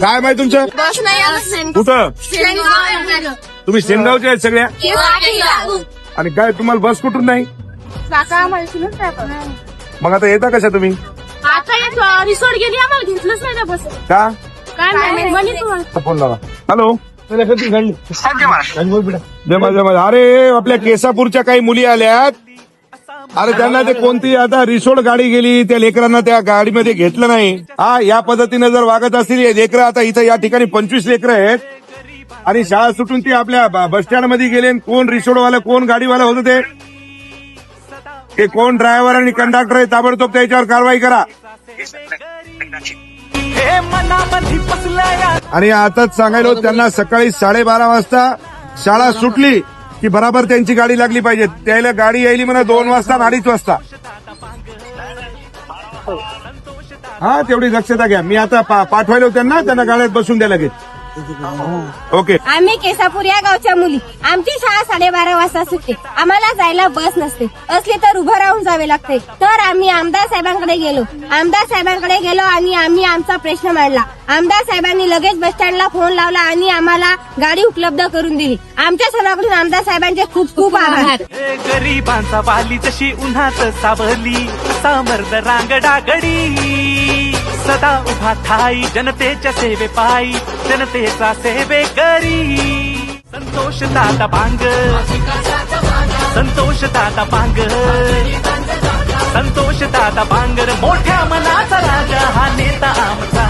काय माहिती तुमचं? बस नाही कुठं? तुम्ही सेनगावचे आहेत सगळ्या? आणि काय तुम्हाला बस कुठून नाही? मग आता येता कशा तुम्ही? आता रिसोर्ट गेली आम्हाला घेतलंच नाही ना बस. का? काय नाही म्हणे तुम्हाला. फोन लावा. हॅलो. जय माझ्या अरे आपल्या केसापूरच्या काही मुली आल्यात. अरे त्यांना ते कोणती आता रिसोर्ट गाडी गेली, त्या लेकरांना त्या गाडीमध्ये घेतलं नाही. हा, या पद्धतीने जर वागत असतील हे लेकरं, आता इथं या ठिकाणी 25 लेकरं आहेत आणि शाळा सुटून ती आपल्या बस स्टँड मध्ये गेले. कोण रिसोर्टवाला कोण गाडीवाला होतं ते कोण ड्रायव्हर आणि कंडक्टर आहे, ताबडतोब त्याच्यावर कारवाई करा. आणि आताच सांगायला होतं त्यांना सकाळी 12:30 वाजता शाळा सुटली की बराबर त्यांची गाडी लागली पाहिजे. त्याला गाडी यायली म्हणा 2 वाजता आणि 2:30 वाजता. हा, तेवढी दक्षता घ्या. मी आता पाठवायला होतं त्यांना गाड्यात बसून द्या लगेच. ओके. आम्ही केसापूर या गावच्या मुली. आमची शाळा 12:30 वाजता सुटते. आम्हाला जायला बस नसते. असली तर उभं राहून जावे लागते. तर आम्ही आमदार साहेबांकडे गेलो आणि आम्ही आमचा प्रश्न मांडला. आमदार साहेबांनी लगेच बस स्टँडला फोन लावला आणि आम्हाला गाडी उपलब्ध करून दिली. आमच्या सर्वांकडून आमदार साहेबांचे खूप खूप आभार. गरीबांचा बाली जशी उन्हात सावली, समर्द रांगडागडी सदा उभा ठाई जनतेच्या सेवे पायी, जनतेचा सेवे करी. संतोष दादा बांग, संतोष दादा बांग, संतोष दादा बांगर, मोठ्या मनाचा राजा हा नेता आमचा.